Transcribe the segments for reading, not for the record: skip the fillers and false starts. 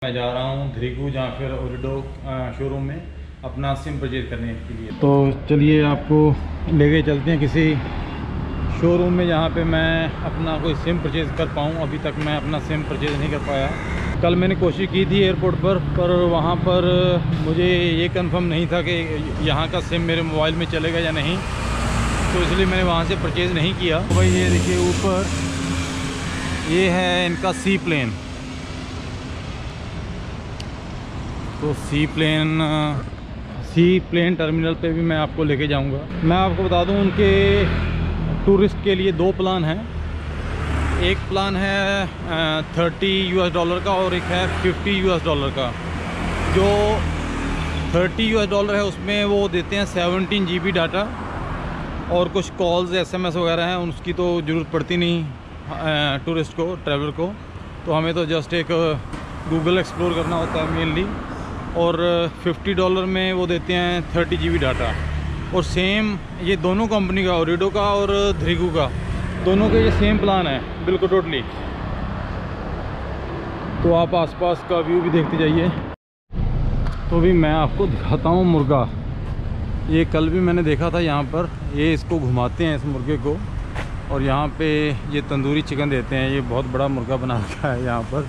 मैं जा रहा हूँ ध्रिगु या फिर ओरिडो शोरूम में अपना सिम परचेज करने के लिए। तो चलिए आपको लेके चलते हैं किसी शोरूम में जहाँ पे मैं अपना कोई सिम परचेज़ कर पाऊँ। अभी तक मैं अपना सिम परचेज़ नहीं कर पाया। कल मैंने कोशिश की थी एयरपोर्ट पर वहाँ पर मुझे ये कंफर्म नहीं था कि यहाँ का सिम मेरे मोबाइल में चलेगा या नहीं, तो इसलिए मैंने वहाँ से परचेज़ नहीं किया। तो भाई ये देखिए ऊपर ये है इनका सी प्लेन। तो सी प्लेन टर्मिनल पे भी मैं आपको लेके जाऊंगा। मैं आपको बता दूं उनके टूरिस्ट के लिए दो प्लान हैं। एक प्लान है $30 का और एक है $50 का। जो $30 है उसमें वो देते हैं 17 GB डाटा और कुछ कॉल्स SMS वगैरह हैं, उसकी तो ज़रूरत पड़ती नहीं टूरिस्ट को, ट्रैवलर को। तो हमें तो जस्ट एक गूगल एक्सप्लोर करना होता है मेनली। और $50 में वो देते हैं 30 GB डाटा। और सेम ये दोनों कंपनी का, ओरिडो का और ध्रिगु का, दोनों के ये सेम प्लान है बिल्कुल टोटली। तो आप आसपास का व्यू भी देखते जाइए। तो भी मैं आपको दिखाता हूँ मुर्गा। ये कल भी मैंने देखा था यहाँ पर। ये इसको घुमाते हैं इस मुर्गे को और यहाँ पे ये तंदूरी चिकन देते हैं। ये बहुत बड़ा मुर्गा बना रखा है यहाँ पर।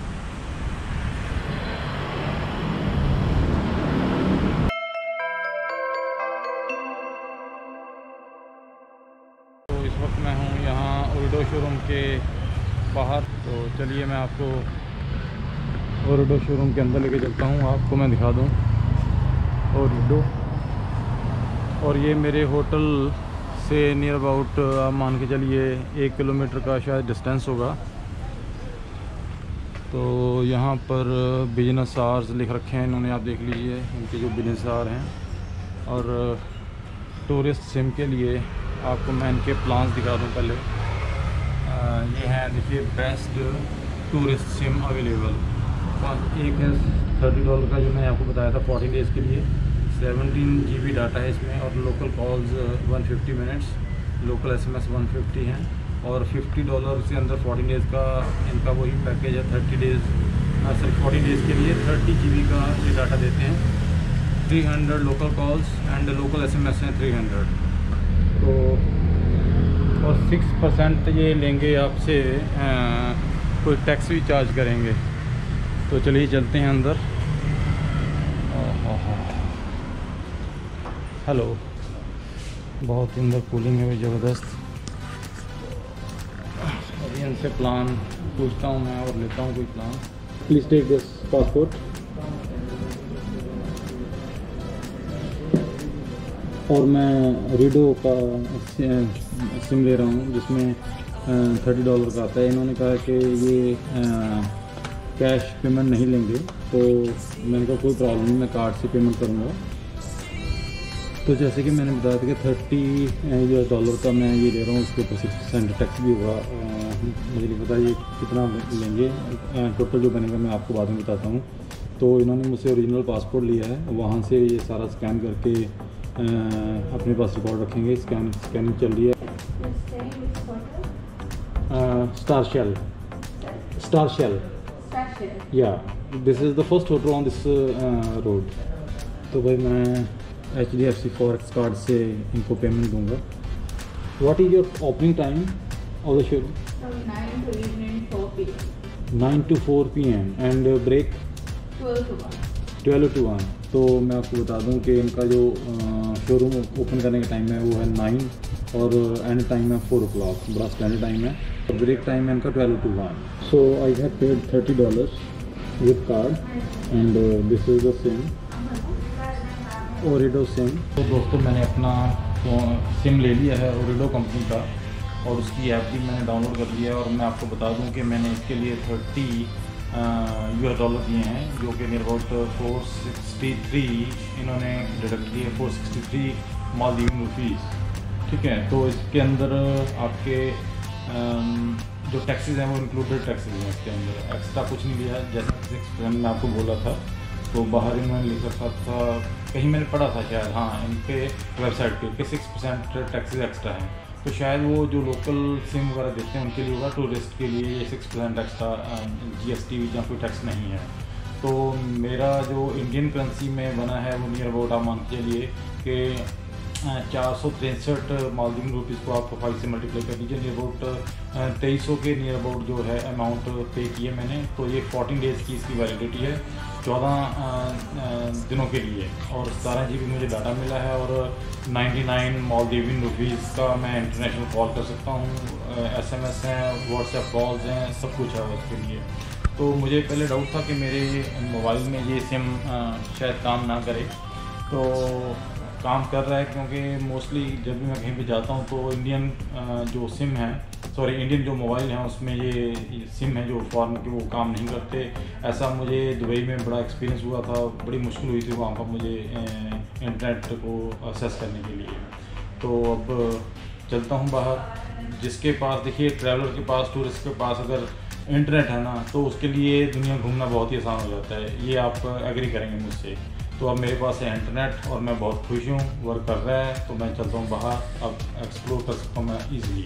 तो इस वक्त मैं हूँ यहाँ ओरिडो शोरूम के बाहर। तो चलिए मैं आपको ओरिडो शोरूम के अंदर लेके चलता हूँ, आपको मैं दिखा दूँ ओरिडो। और ये मेरे होटल से नियर अबाउट आप मान के चलिए 1 किलोमीटर का शायद डिस्टेंस होगा। तो यहाँ पर बिजनेस आवर्स लिख रखे हैं इन्होंने, आप देख लीजिए इनके जो बिजनेस आवर हैं। और टूरिस्ट सिम के लिए आपको मैं इनके प्लान्स दिखा दूँ पहले। ये हैं देखिए बेस्ट टूरिस्ट सिम अवेलेबल। एक है $30 का जो मैंने आपको बताया था 40 डेज़ के लिए। 17 GB डाटा है इसमें और local calls 150 minutes, local SMS 150 हैं। और $50 से अंदर 40 डेज़ का इनका वही पैकेज है। 40 डेज़ के लिए 30 GB का ये डाटा देते हैं। 300 local calls and local SMS हैं 300। तो और 6% ये लेंगे आपसे, कोई टैक्स भी चार्ज करेंगे। तो चलिए चलते हैं अंदर। हेलो, बहुत ही अंदर कूलिंग है भाई ज़बरदस्त। अभी इनसे प्लान पूछता हूँ मैं और लेता हूँ कोई plan. Please take this passport. और मैं रीडो का सिम ले रहा हूँ जिसमें $30 का आता है। इन्होंने कहा कि ये कैश पेमेंट नहीं लेंगे, तो मैंने कहा कोई प्रॉब्लम नहीं, मैं कार्ड से पेमेंट करूँगा। तो जैसे कि मैंने बताया था कि $30 का मैं ये ले रहा हूँ, उसके ऊपर 6% टैक्स भी होगा। मुझे नहीं पता ये कितना लेंगे, टोटल जो बनेगा मैं आपको बाद में बताता हूँ। तो इन्होंने मुझसे ओरिजिनल पासपोर्ट लिया है, वहाँ से ये सारा स्कैन करके अपने पास रिकॉर्ड रखेंगे। स्कैनिंग चल रही है। स्टार शेल या this is the first hotel on this road. तो भाई मैं HDFC Forex कार्ड से इनको पेमेंट दूंगा। What is your opening time of the showroom? 9 to 4 PM and break 12 to 1। तो मैं आपको बता दूं कि इनका जो शोरूम ओपन करने का टाइम है वो है 9 और एंड टाइम है 4 o'clock, बड़ा स्टैंडर्ड टाइम है। और ब्रेक टाइम है इनका 12 to 1। So I have paid $30 with card and this is the SIM, ओरिडो सिम। तो दोस्तों मैंने अपना सिम ले लिया है ओरिडो कंपनी का और उसकी ऐप भी मैंने डाउनलोड कर लिया है। और मैं आपको बता दूं कि मैंने इसके लिए $30 दिए हैं, जो कि नियर अबाउट 463 इन्होंने डिडक्ट किए, 463 मालदीव रुपीज़। ठीक है, तो इसके अंदर आपके जो टैक्सेस हैं वो इंक्लूडेड टैक्सेस हैं इसके अंदर, एक्स्ट्रा कुछ नहीं लिया। जैसे 6% मैं आपको बोला था, तो बाहर इन्होंने लिख रखा था, कहीं मैंने पढ़ा था शायद, हाँ इनके वेबसाइट पे 6% टैक्सेस एक्स्ट्रा हैं। तो शायद वो जो लोकल सिम वगैरह देते हैं उनके लिए होगा, टूरिस्ट के लिए ये 6% एक्स्ट्रा GST या कोई टैक्स नहीं है। तो मेरा जो इंडियन करेंसी में बना है वो नियर अबाउट आप मान के चलिए कि 463 मालदीव रुपीज़ को आप 5 से मल्टीप्लाई कर दीजिए, नियर अबाउट 2300 के नियर अबाउट जो है अमाउंट पे किए मैंने। तो ये 14 डेज़ की इसकी वैलिडिटी है, 14 दिनों के लिए, और 17 GB मुझे डाटा मिला है, और 99 मालदीवियन रुपीज़ का मैं इंटरनेशनल कॉल कर सकता हूँ, SMS हैं, व्हाट्सएप कॉल्स हैं, सब कुछ है उसके लिए। तो मुझे पहले डाउट था कि मेरे मोबाइल में ये सिम शायद काम ना करे, तो काम कर रहा है, क्योंकि मोस्टली जब भी मैं कहीं पे जाता हूँ तो इंडियन जो सिम है, सॉरी इंडियन जो मोबाइल हैं उसमें ये सिम है जो फॉरेन के, वो काम नहीं करते। ऐसा मुझे दुबई में बड़ा एक्सपीरियंस हुआ था, बड़ी मुश्किल हुई थी वहाँ पर मुझे इंटरनेट को असेस करने के लिए। तो अब चलता हूँ बाहर। जिसके पास, देखिए ट्रैवलर के पास, टूरिस्ट के पास अगर इंटरनेट है ना, तो उसके लिए दुनिया घूमना बहुत ही आसान हो जाता है, ये आप एग्री करेंगे मुझसे। तो अब मेरे पास है इंटरनेट और मैं बहुत खुश हूँ, वर्क कर रहा है, तो मैं चलता हूँ बाहर, अब एक्सप्लोर कर सकता हूँ मैं ईज़िली।